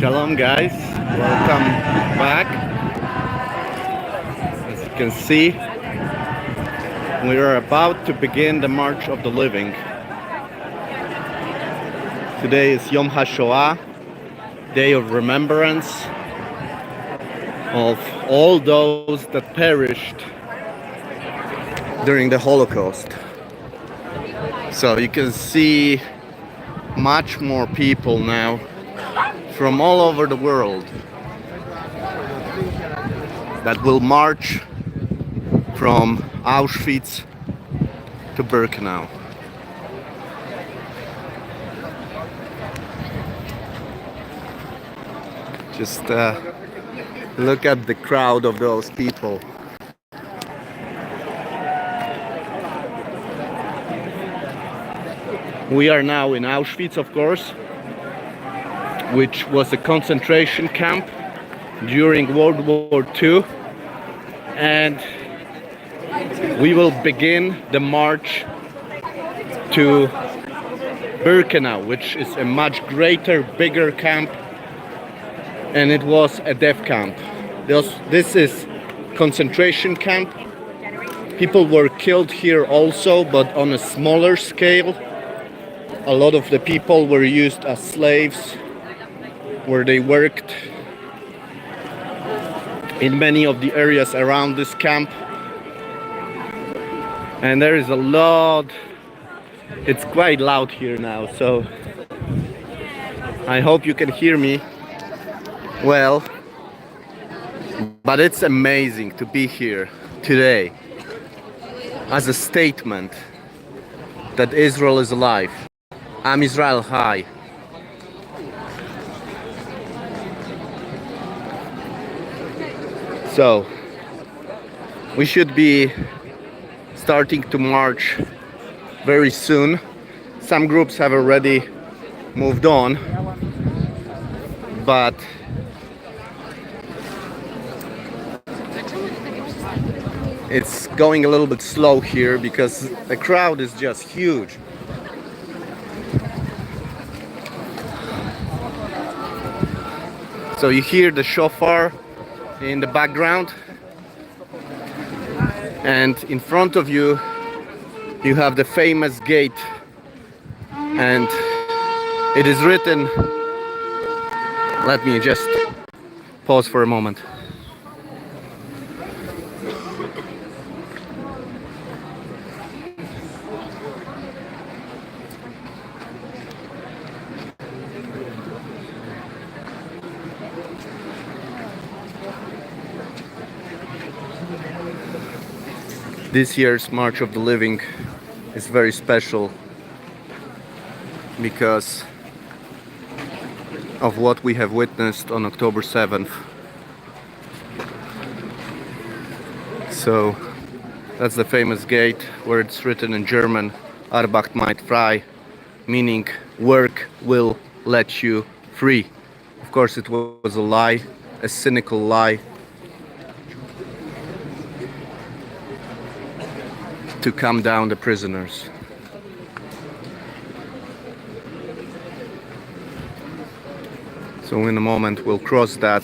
Shalom guys, welcome back. As you can see, we are about to begin the March of the Living. Today is Yom HaShoah, Day of Remembrance of all those that perished during the Holocaust. So you can see much more people now from all over the world that will march from Auschwitz to Birkenau. Just look at the crowd of those people. We are now in Auschwitz, of course, which was a concentration camp during World War II, and we will begin the march to Birkenau, which is a much greater, bigger camp, and it was a death camp. This is concentration camp. People were killed here also, but on a smaller scale. A lot of the people were used as slaves, where they worked in many of the areas around this camp. And there is a lot, it's quite loud here now, so I hope you can hear me well. But it's amazing to be here today as a statement that Israel is alive. Am Israel High. So we should be starting to march very soon. Some groups have already moved on, but it's going a little bit slow here because the crowd is just huge. So you hear the shofar in the background, and in front of you you have the famous gate, and it is written, let me just pause for a moment. This year's March of the Living is very special because of what we have witnessed on October 7th. So that's the famous gate where it's written in German, Arbeit macht frei, meaning work will let you free. Of course, it was a lie, a cynical lie, to calm down the prisoners. So in a moment we'll cross that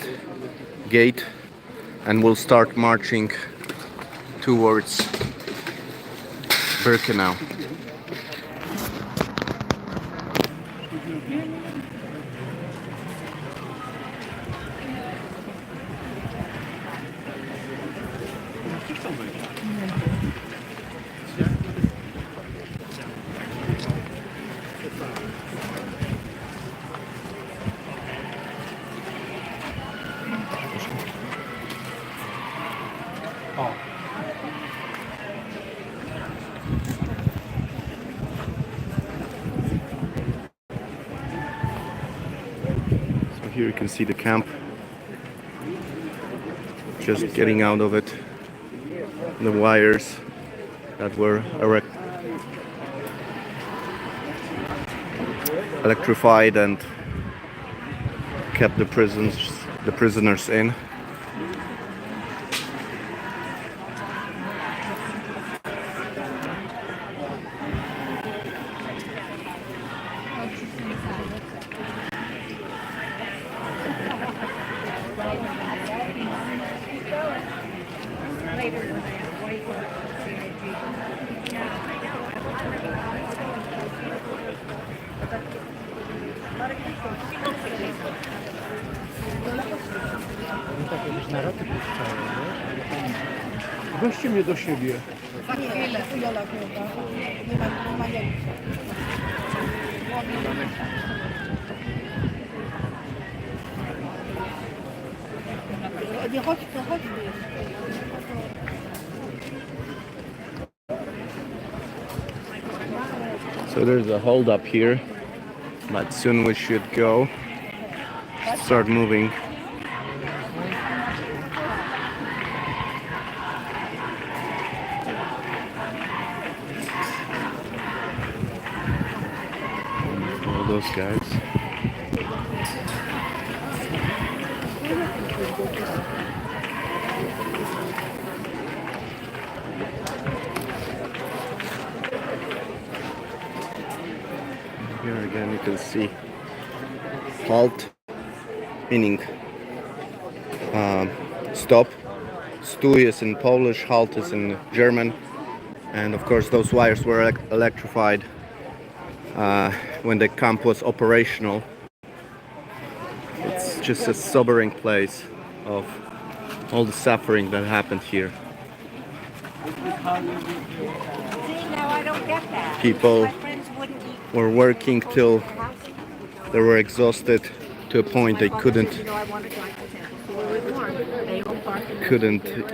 gate and we'll start marching towards Birkenau. So here you can see the camp, just getting out of it, the wires that were electrified and kept the prisoners in. Weźcie mnie do siebie. Nie chodź, to chodź. So there's a hold up here, but soon we should go. Start moving. All those guys. Here again you can see halt, meaning stop. Stój is in Polish, halt is in German, and of course those wires were electrified when the camp was operational. It's just a sobering place of all the suffering that happened here. People were working till they were exhausted to a point they couldn't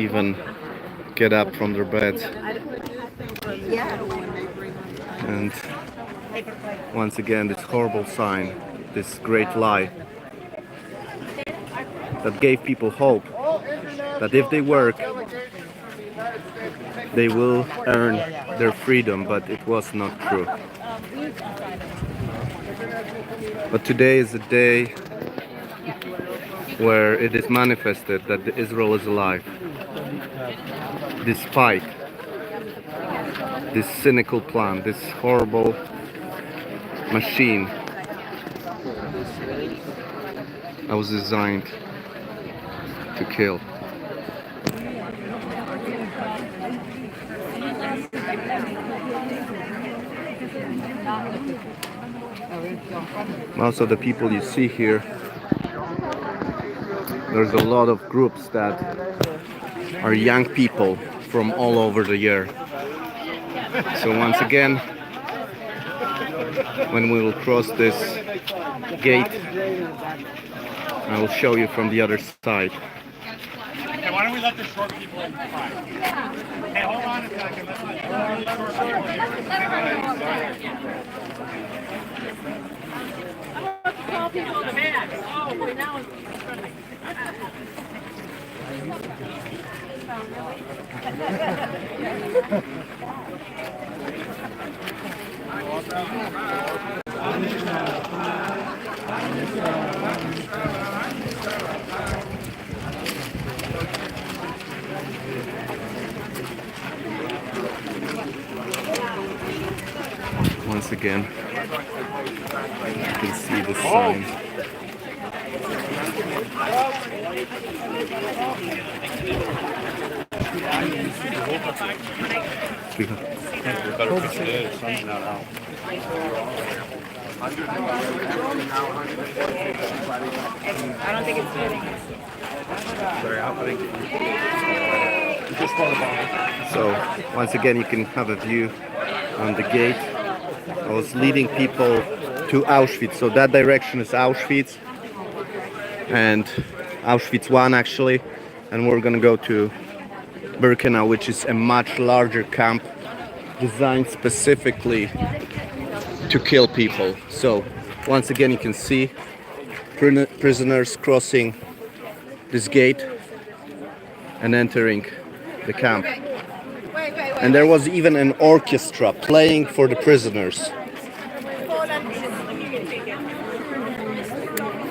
even get up from their beds. And once again, this horrible sign, this great lie that gave people hope that if they work, they will earn their freedom, but it was not true. But today is a day where it is manifested that Israel is alive, despite this cynical plan, this horrible machine that was designed to kill. Most of the people you see here, there's a lot of groups that are young people from all over the year. So once again, when we will cross this gate, I will show you from the other side. Hey, why don't we let the short people in? Hey, hold on a second. Call people in the van. Oh, wait, now it's Once again, you can see the sign. I don't think it's fitting. So once again, you can have a view on the gate. I was leading people to Auschwitz. So that direction is Auschwitz and Auschwitz I actually, and we're gonna go to Birkenau, which is a much larger camp designed specifically to kill people. So once again, you can see prisoners crossing this gate and entering the camp. And there was even an orchestra playing for the prisoners,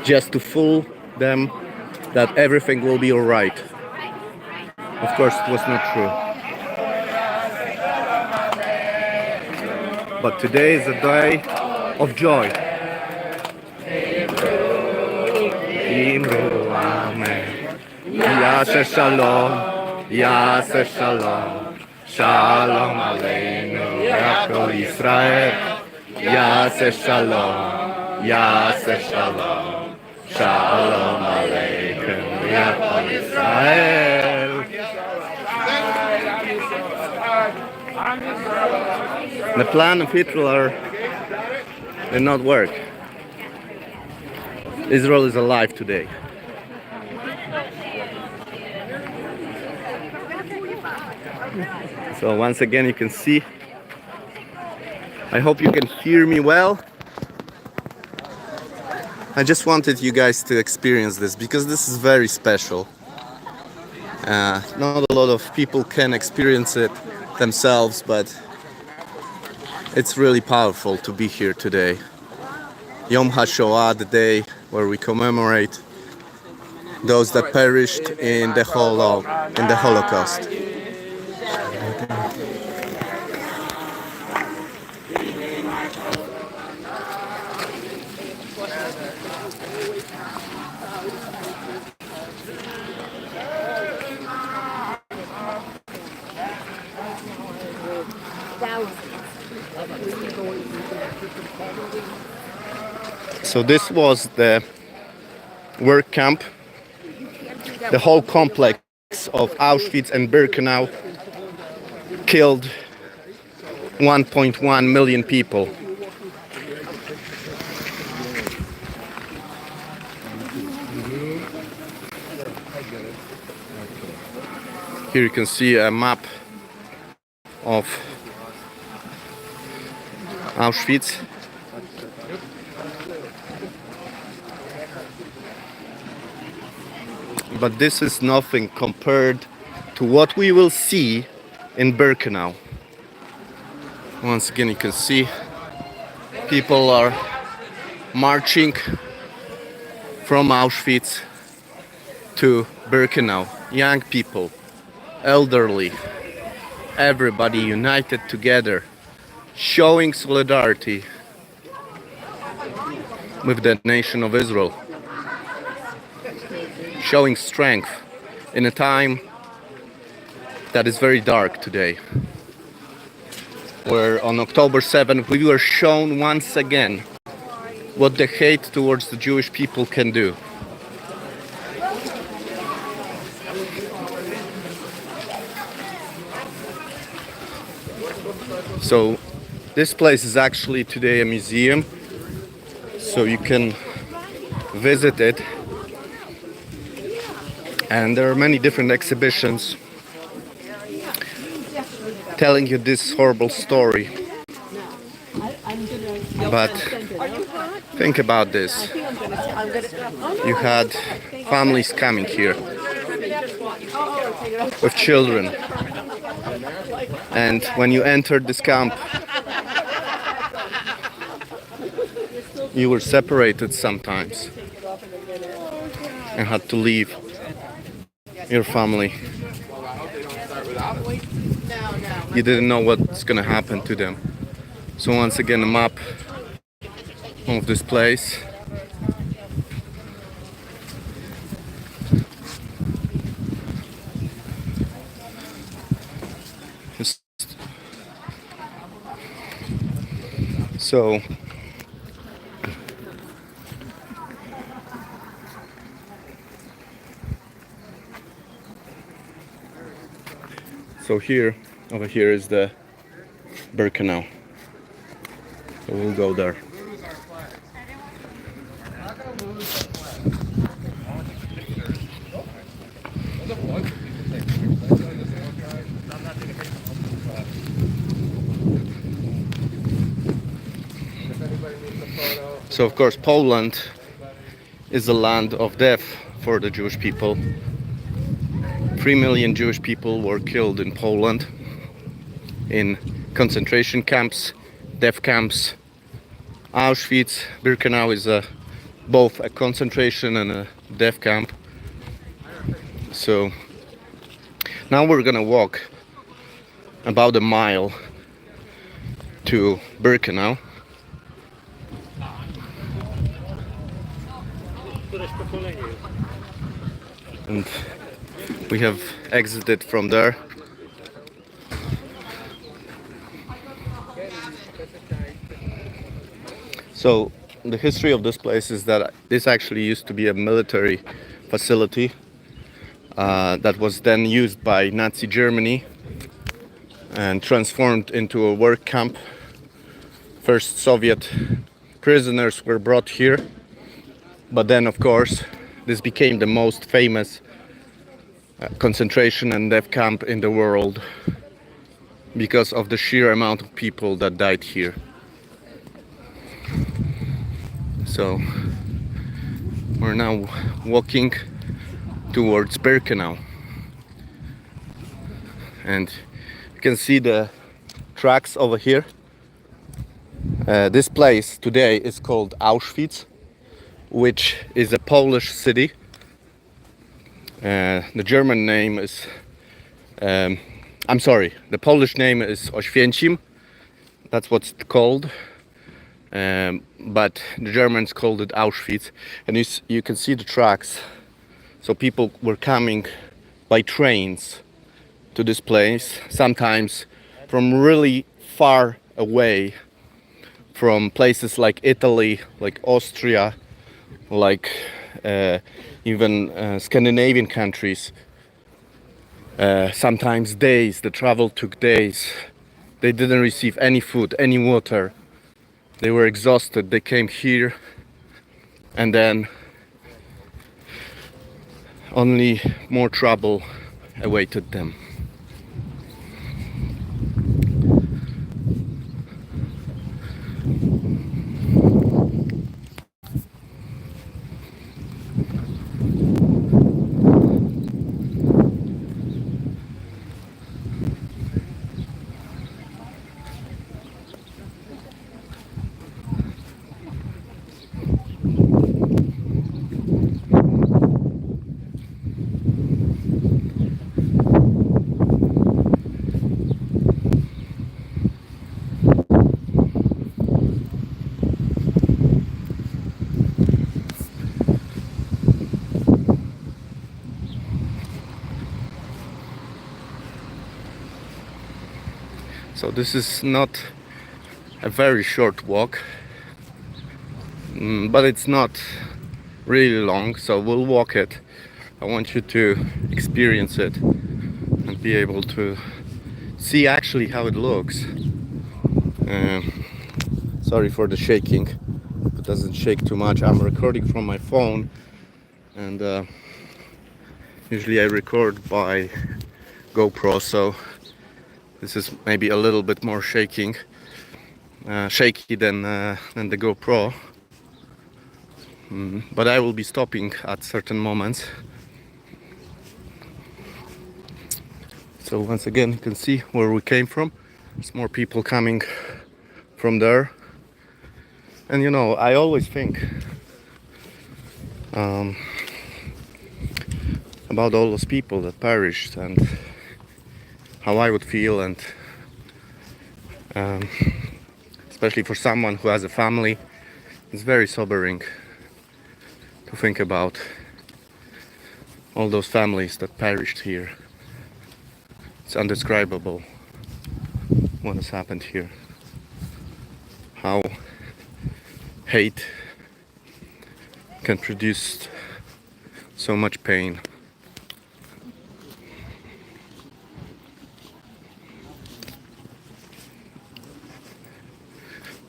just to fool them that everything will be alright. Of course, it was not true. But today is a day of joy. יעשה שלום, שלום עלינו ועל כל ישראל. יעשה שלום, יעשה שלום, שלום עליכם ועל כל ישראל. The plan of Hitler did not work. Israel is alive today. So once again you can see. I hope you can hear me well. I just wanted you guys to experience this because this is very special. Not a lot of people can experience it themselves, but it's really powerful to be here today. Yom HaShoah, the day where we commemorate those that perished in the Holocaust. So this was the work camp, the whole complex of Auschwitz and Birkenau killed 1.1 million people. Here you can see a map of Auschwitz. But this is nothing compared to what we will see in Birkenau. Once again, you can see people are marching from Auschwitz to Birkenau. Young people, elderly, everybody united together, showing solidarity with the nation of Israel. Showing strength in a time that is very dark today. Where on October 7th we were shown once again what the hate towards the Jewish people can do. So this place is actually today a museum, so you can visit it. And there are many different exhibitions telling you this horrible story. But think about this. You had families coming here with children. And when you entered this camp, you were separated sometimes and had to leave your family. You didn't know what's gonna happen to them. So once again, a map of this place. So here, over here is the Birkenau. So we'll go there. So of course Poland is the land of death for the Jewish people. 3 million Jewish people were killed in Poland in concentration camps, death camps. Auschwitz, Birkenau is both a concentration and a death camp. So now we're gonna walk about a mile to Birkenau. And We have exited from there. So the history of this place is that this actually used to be a military facility that was then used by Nazi Germany and transformed into a work camp. First Soviet prisoners were brought here, but then of course this became the most famous concentration and death camp in the world because of the sheer amount of people that died here. So we're now walking towards Birkenau, and you can see the tracks over here. This place today is called Auschwitz, which is a Polish city. The German name is the Polish name is Oświęcim. That's what's called. But the Germans called it Auschwitz, and you can see the tracks. So people were coming by trains to this place, sometimes from really far away, from places like Italy, like Austria, like even Scandinavian countries. Sometimes days, the travel took days. They didn't receive any food, any water. They were exhausted. They came here, and then only more trouble awaited them. So this is not a very short walk, but it's not really long, so we'll walk it. I want you to experience it and be able to see actually how it looks. Sorry for the shaking. If it doesn't shake too much, I'm recording from my phone, and usually I record by GoPro, so this is maybe a little bit more shaky than the GoPro. But I will be stopping at certain moments. So once again, you can see where we came from. There's more people coming from there. And you know, I always think about all those people that perished and how I would feel, and especially for someone who has a family, it's very sobering to think about all those families that perished here. It's indescribable what has happened here. How hate can produce so much pain.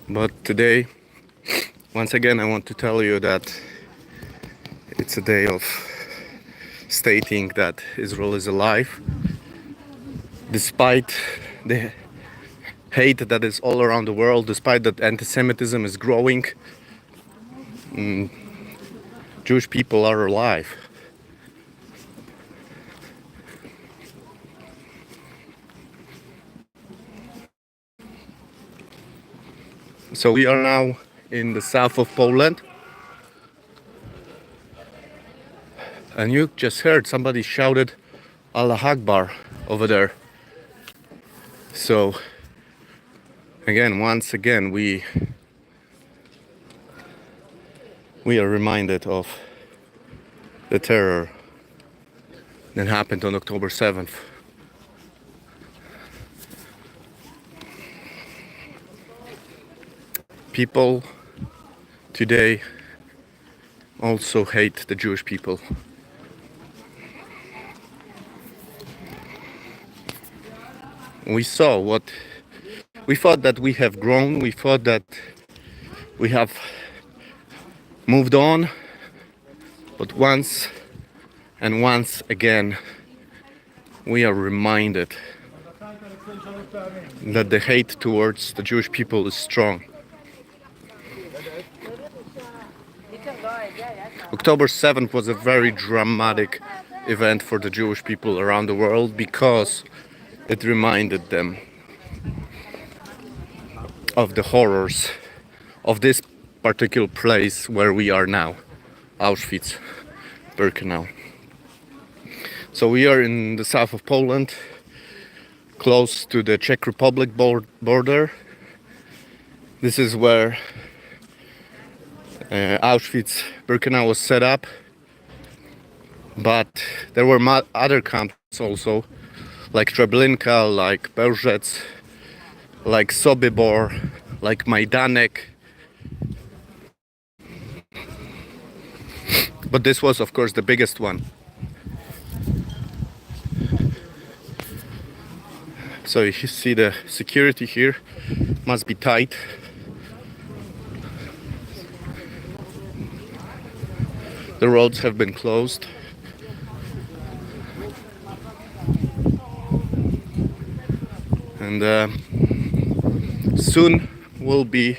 But today, once again, I want to tell you that it's a day of stating that Israel is alive, despite the hate that is all around the world, despite that anti-Semitism is growing. Jewish people are alive. So we are now in the south of Poland, and you just heard somebody shouted Allah Akbar over there. So again, once again, we are reminded of the terror that happened on October 7th. People today also hate the Jewish people. We thought that we have grown, we thought that we have moved on, but once again we are reminded that the hate towards the Jewish people is strong. October 7th was a very dramatic event for the Jewish people around the world because it reminded them of the horrors of this particular place where we are now, Auschwitz, Birkenau. So we are in the south of Poland, close to the Czech Republic border. This is where Auschwitz Birkenau was set up, but there were other camps also, like Treblinka, like Bełżec, like Sobibor, like Majdanek. But this was, of course, the biggest one. So you see the security here must be tight. The roads have been closed. And soon we'll be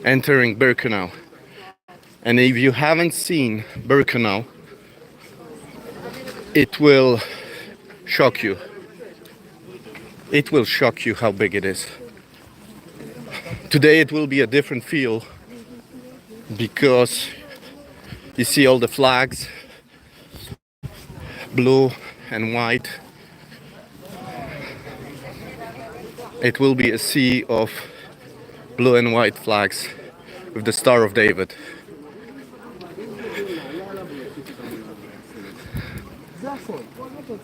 entering Birkenau. And if you haven't seen Birkenau, it will shock you. It will shock you how big it is. Today it will be a different feel because you see all the flags, blue and white. It will be a sea of blue and white flags with the Star of David.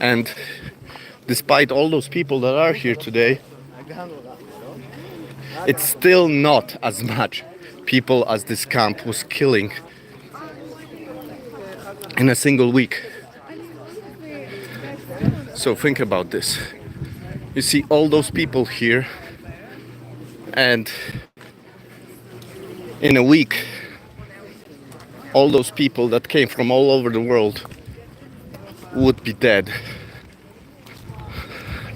And despite all those people that are here today, it's still not as much people as this camp was killing in a single week. So think about this. You see all those people here, and in a week, all those people that came from all over the world would be dead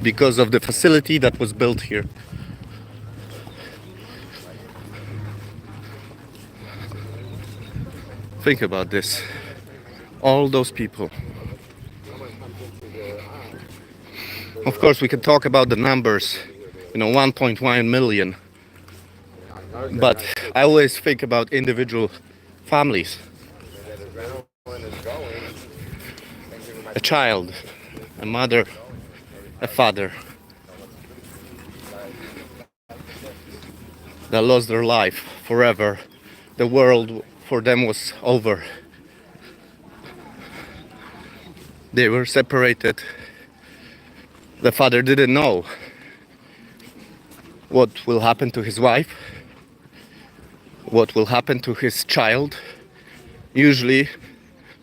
because of the facility that was built here. Think about this. All those people. Of course, we can talk about the numbers, 1.1 million. But I always think about individual families. A child, a mother, a father that lost their life forever. The world for them was over. They were separated. The father didn't know what will happen to his wife, what will happen to his child. Usually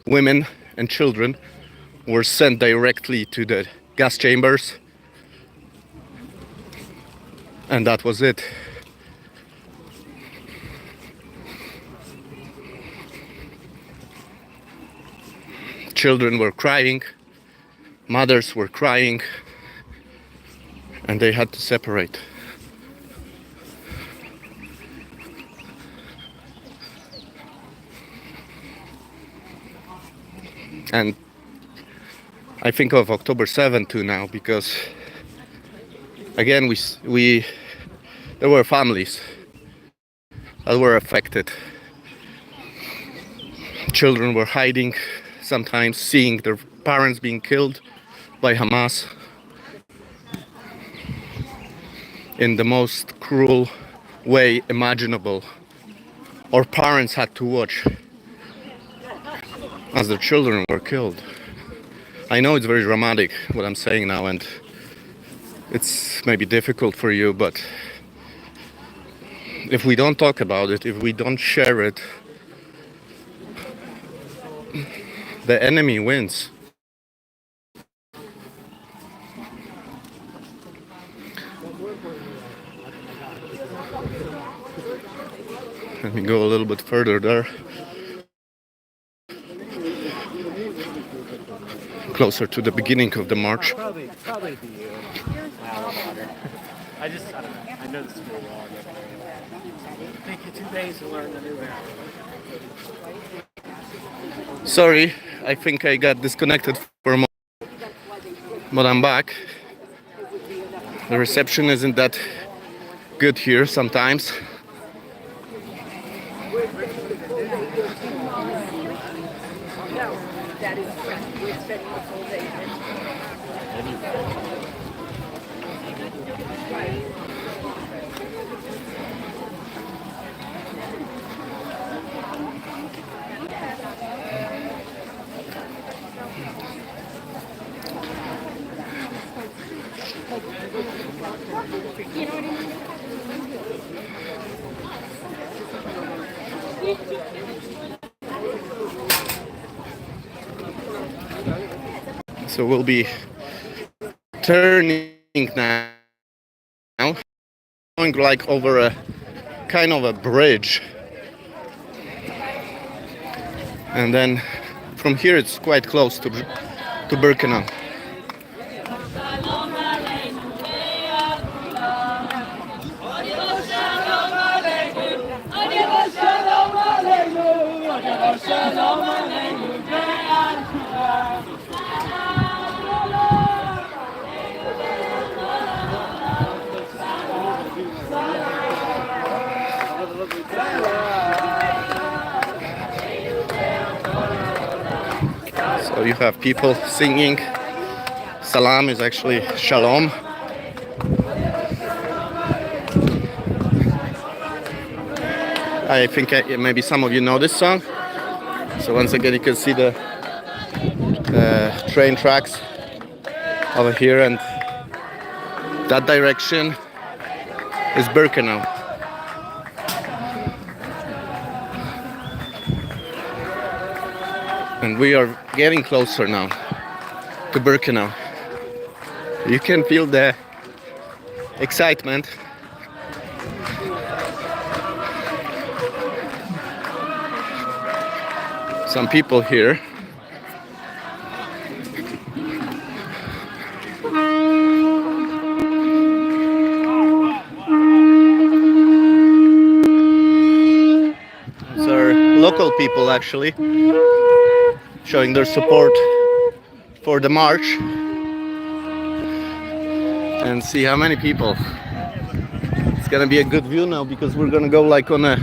women and children were sent directly to the gas chambers, and that was it. Children were crying, mothers were crying, and they had to separate. And I think of October 7th too now, because again there were families that were affected. Children were hiding, sometimes seeing their parents being killed by Hamas in the most cruel way imaginable. Our parents had to watch as their children were killed. I know it's very dramatic what I'm saying now, and it's maybe difficult for you, but if we don't talk about it, if we don't share it, the enemy wins. Let me go a little bit further there. Closer to the beginning of the march. Probably the I don't know. I know the school well. Take you 2 days to learn the new app. Sorry, I think I got disconnected for a moment, but I'm back. The reception isn't that good here sometimes. So we'll be turning now, going like over a kind of a bridge, and then from here it's quite close to Birkenau. So you have people singing. Salam is actually shalom. I think maybe some of you know this song. So once again, you can see the train tracks over here, and that direction is Birkenau. And we are getting closer now to Birkenau. You can feel the excitement. Some people here. These are local people actually, showing their support for the march. And see how many people. It's gonna be a good view now because we're gonna go like on a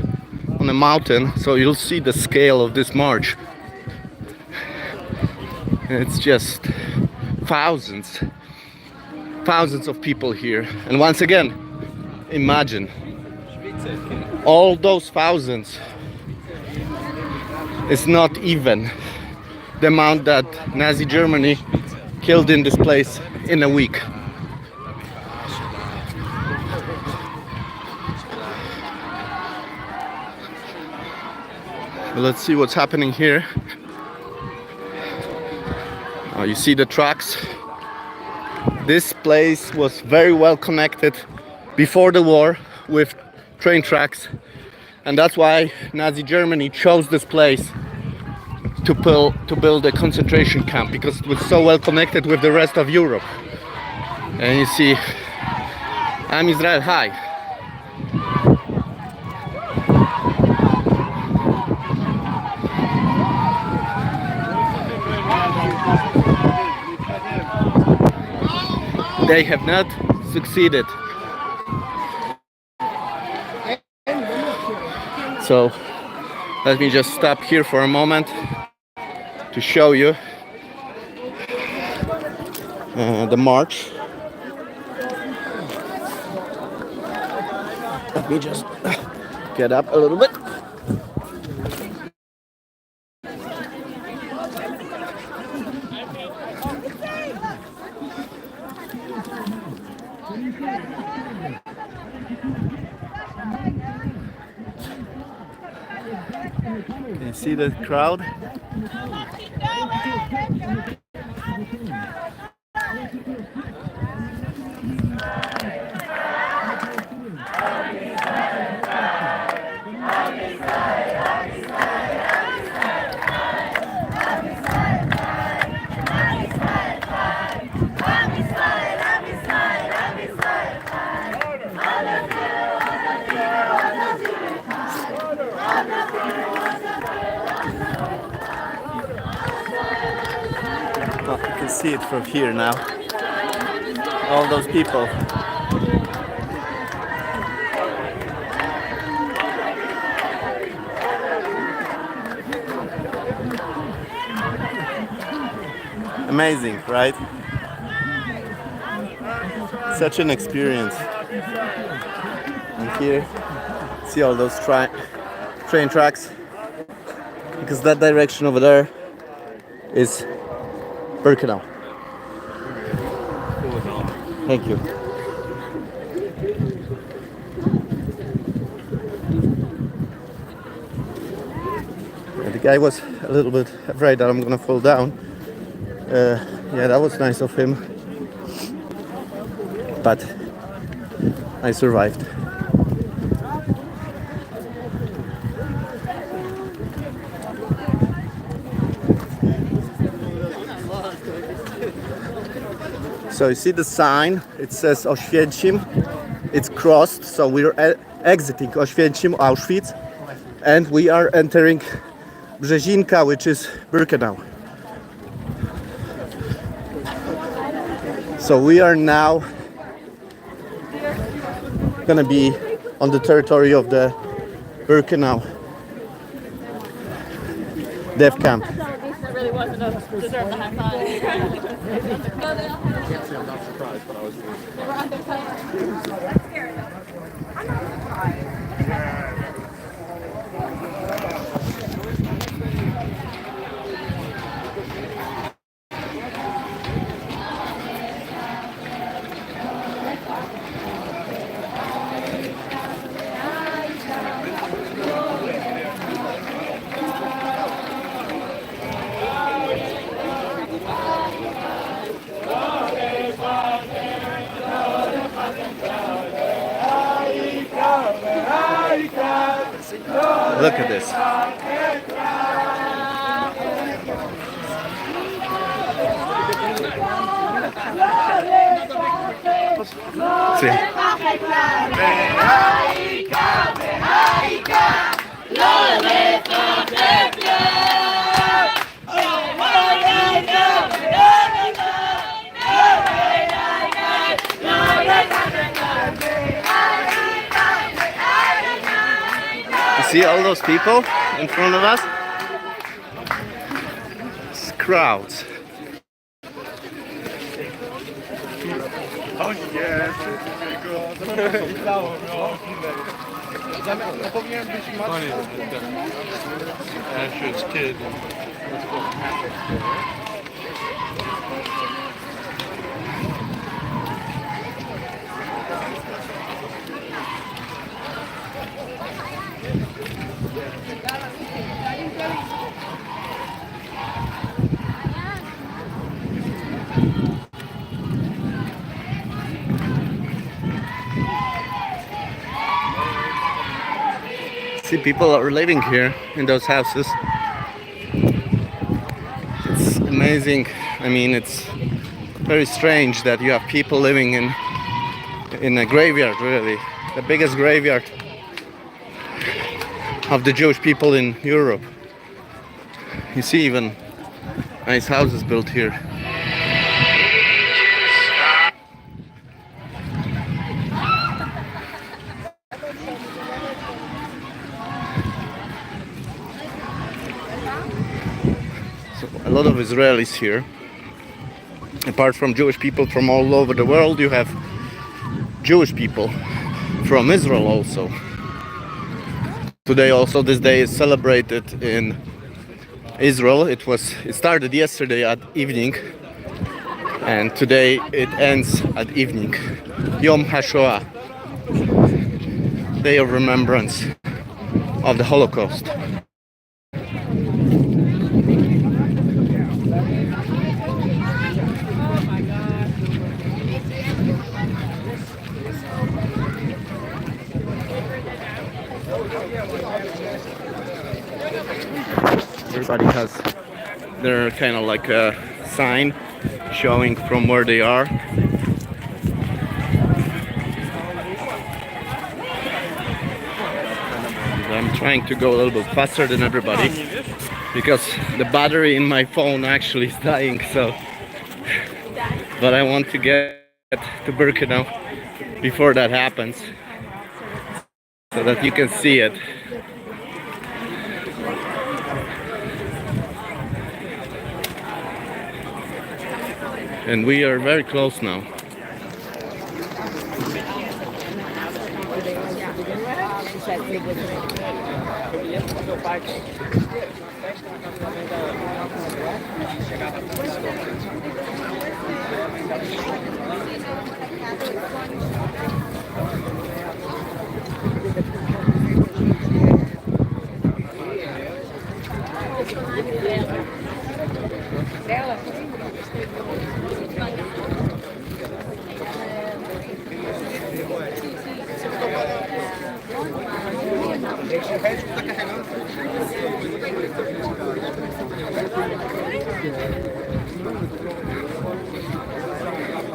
mountain, so you'll see the scale of this march. It's just thousands of people here. And once again, imagine all those thousands is not even the amount that Nazi Germany killed in this place in a week. Let's see what's happening here. You see the tracks. This place was very well connected before the war with train tracks, and that's why Nazi Germany chose this place to build a concentration camp, because it was so well connected with the rest of Europe. And you see, I'm Israel, hi. They have not succeeded. So let me just stop here for a moment to show you the march. Let me just get up a little bit. Can you see the crowd? Well, you can see it from here now. All those people. Amazing, right? Such an experience. And here, see all those train tracks, because that direction over there is Birkenau. Thank you. Yeah, the guy was a little bit afraid that I'm gonna fall down. Yeah, that was nice of him, but I survived. So you see the sign, it says Oświęcim, it's crossed, so we're exiting Oświęcim, Auschwitz, and we are entering Brzezinka, which is Birkenau. So we are now gonna be on the territory of the Birkenau death camp. That really wasn't a deserve the high five. I'm not surprised, but I was. Look at this. See? You see all those people in front of us? It's crowds. Oh yes, to powinien być Asher's kid. See, people are living here in those houses. It's amazing. I mean, it's very strange that you have people living in a graveyard, really. The biggest graveyard of the Jewish people in Europe. You see even nice houses built here. So a lot of Israelis here. Apart from Jewish people from all over the world, you have Jewish people from Israel also. Today also, this day is celebrated in Israel. It started yesterday at evening And today it ends at evening. Yom HaShoah, Day of Remembrance of the Holocaust. Everybody has their kind of like a sign showing from where they are. I'm trying to go a little bit faster than everybody because the battery in my phone actually is dying, so but I want to get to Birkenau before that happens so that you can see it. And we are very close now.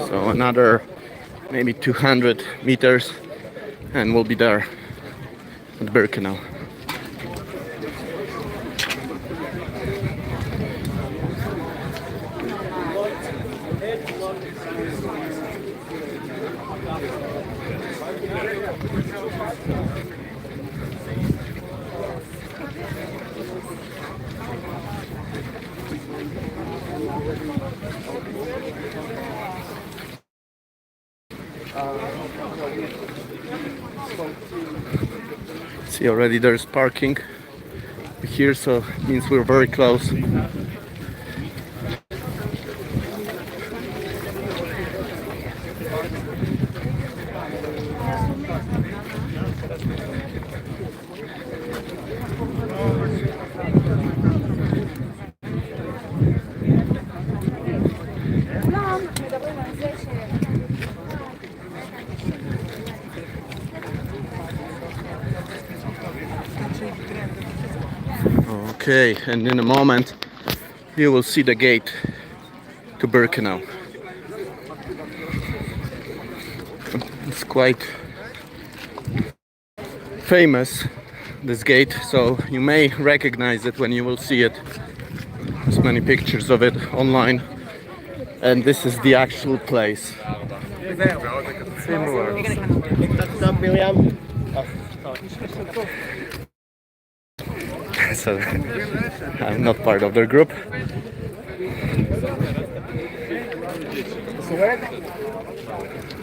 So another maybe 200 meters and we'll be there at Birkenau. See, already there's parking here, so it means we're very close. Okay, and in a moment you will see the gate to Birkenau. It's quite famous, this gate, so you may recognize it when you will see it. There's many pictures of it online, and this is the actual place. So I'm not part of their group.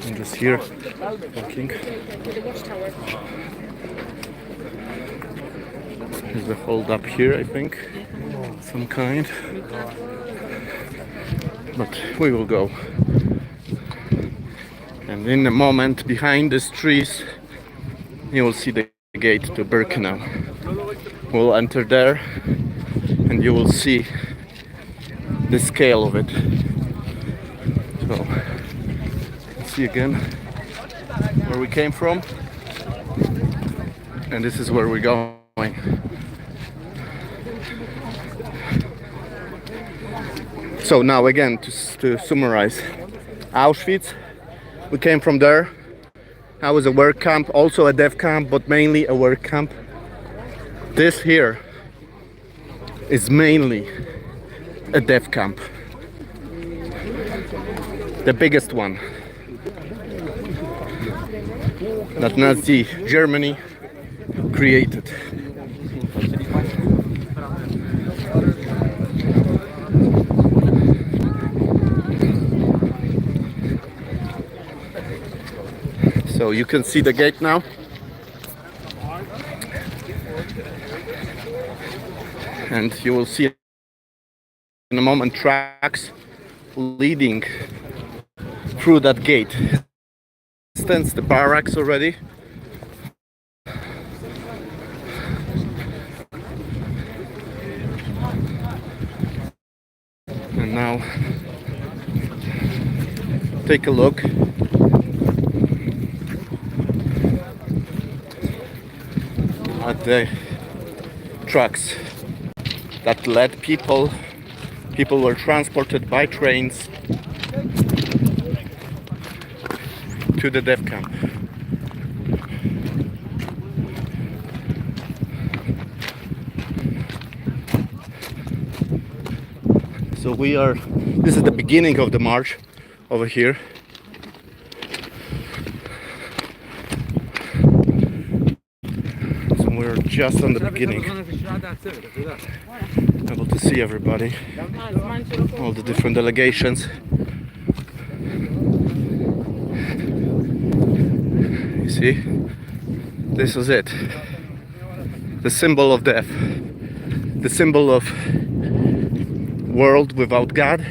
I'm just here walking. There's a hold up here, I think, some kind. But we will go. And in a moment, behind these trees, you will see the gate to Birkenau. We'll enter there and you will see the scale of it. So, see again where we came from, and this is where we're going. So now again, to summarize, Auschwitz, we came from there. That was a work camp, also a death camp, but mainly a work camp. This here is mainly a death camp, the biggest one that Nazi Germany created. So you can see the gate now. And you will see in a moment tracks leading through that gate. Stands the barracks already. And now take a look at the trucks that led people. People were transported by trains to the death camp. So this is the beginning of the march over here. So we're just on the beginning. Able to see everybody, all the different delegations. You see, this is it. The symbol of death, the symbol of world without God,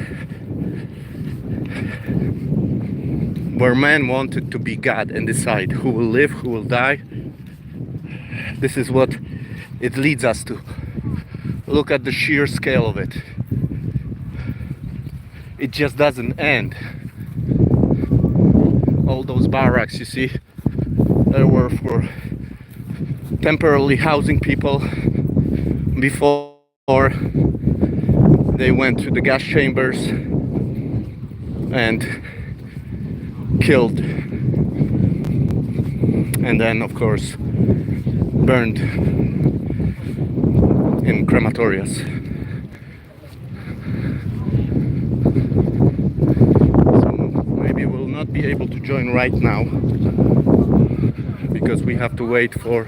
where man wanted to be God and decide who will live, who will die. This is what it leads us to. Look at the sheer scale of it. It just doesn't end. All those barracks you see, they were for temporarily housing people before they went to the gas chambers and killed, and then of course burned in crematorias. So maybe we'll not be able to join right now because we have to wait for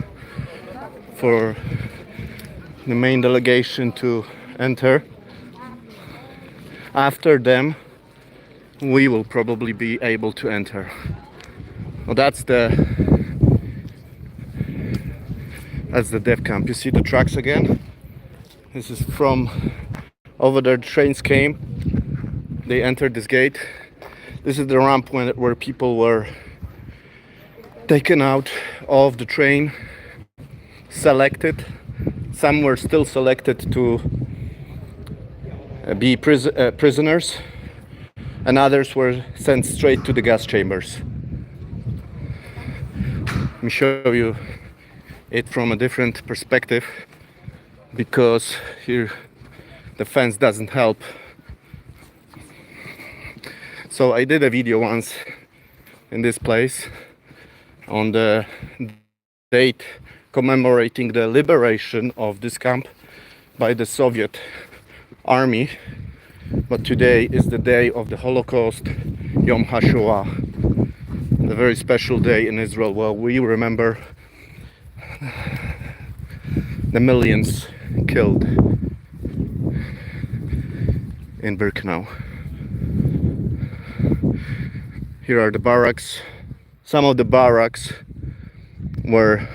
the main delegation to enter. After them, we will probably be able to enter. Well, that's the death camp. You see the trucks again? This is from over there. The trains came. They entered this gate. This is the ramp where people were taken out of the train, selected. Some were still selected to be prisoners, and others were sent straight to the gas chambers. Let me show you it from a different perspective, because here the fence doesn't help. So I did a video once in this place on the date commemorating the liberation of this camp by the Soviet army, but today is the day of the Holocaust, Yom HaShoah, a very special day in Israel where we remember the millions killed in Birkenau. Here are the barracks. Some of the barracks were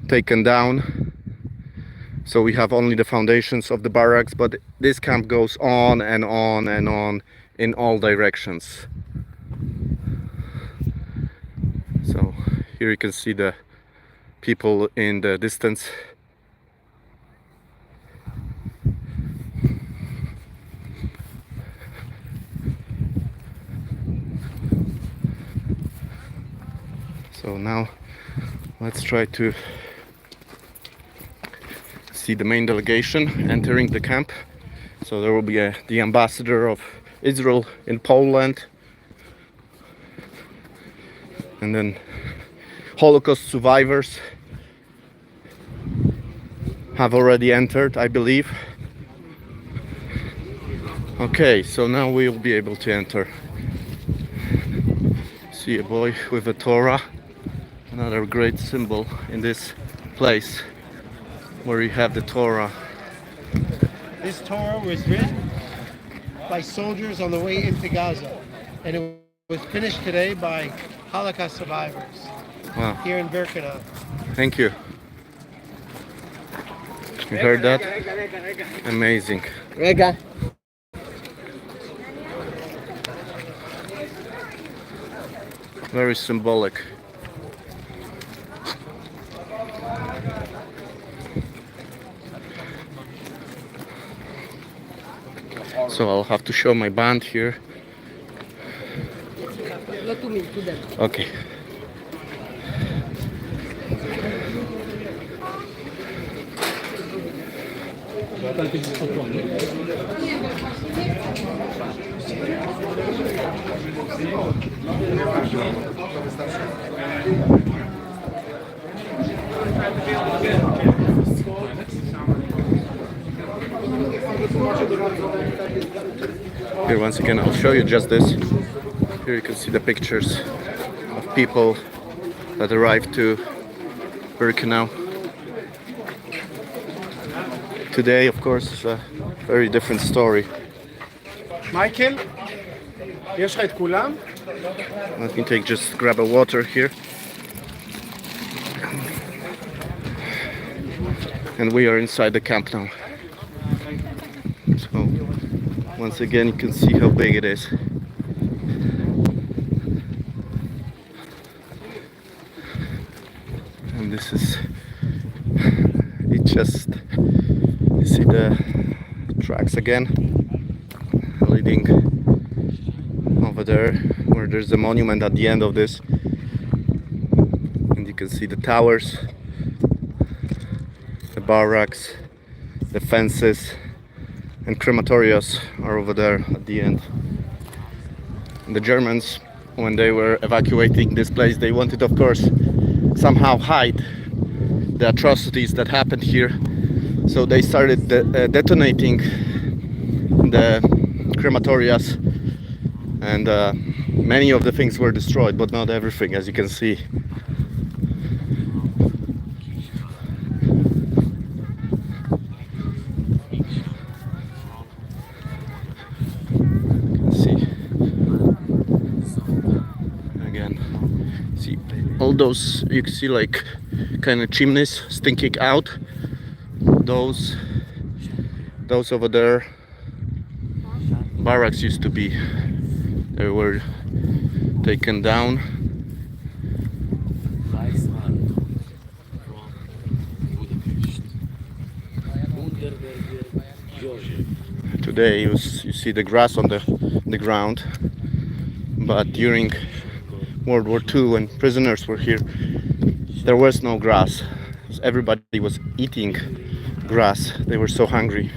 taken down, so we have only the foundations of the barracks, but this camp goes on and on and on in all directions. So here you can see the people in the distance. So now let's try to see the main delegation entering the camp. So there will be the ambassador of Israel in Poland, and then Holocaust survivors have already entered, I believe. Okay, so now we will be able to enter. See a boy with a Torah, another great symbol in this place where you have the Torah. This Torah was written by soldiers on the way into Gaza, and it was finished today by Holocaust survivors. Wow. Here in Birkenau. Thank you. You heard that? Amazing. Very symbolic. So I'll have to show my band here. Not to me, to them. Okay. Here once again I'll show you just this. Here you can see the pictures of people that arrived to Birkenau. Today, of course, is a very different story. מייקל, יש לך את כולם? Let me just grab a water here. And we are inside the camp now. So, once again, you can see how big it is. And this is, you see the tracks again, leading over there, where there's a monument at the end of this. And you can see the towers, the barracks, the fences, and crematorias are over there at the end. And the Germans, when they were evacuating this place, they wanted, of course, somehow hide the atrocities that happened here. So they started detonating the crematorias, and many of the things were destroyed, but not everything, as you can see. All those, you can see like kind of chimneys sticking out. Those over there, barracks used to be. They were taken down. Today you see the grass on the ground, but during World War II, when prisoners were here, there was no grass. Everybody was eating grass. They were so hungry.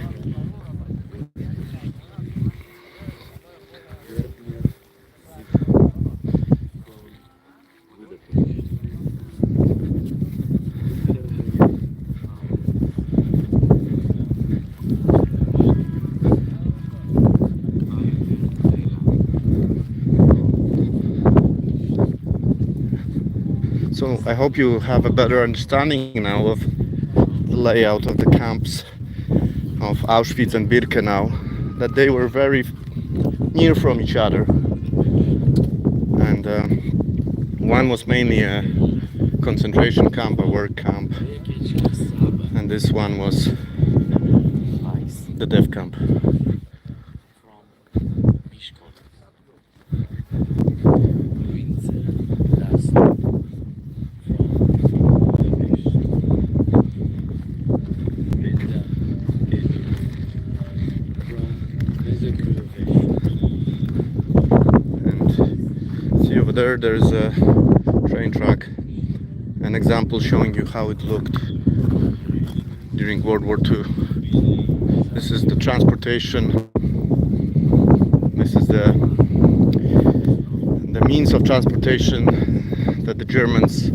So I hope you have a better understanding now of the layout of the camps of Auschwitz and Birkenau, that they were very near from each other. And one was mainly a concentration camp, a work camp, and this one was the death camp. There's a train track, an example showing you how it looked during World War II. This is the transportation. This is the means of transportation that the Germans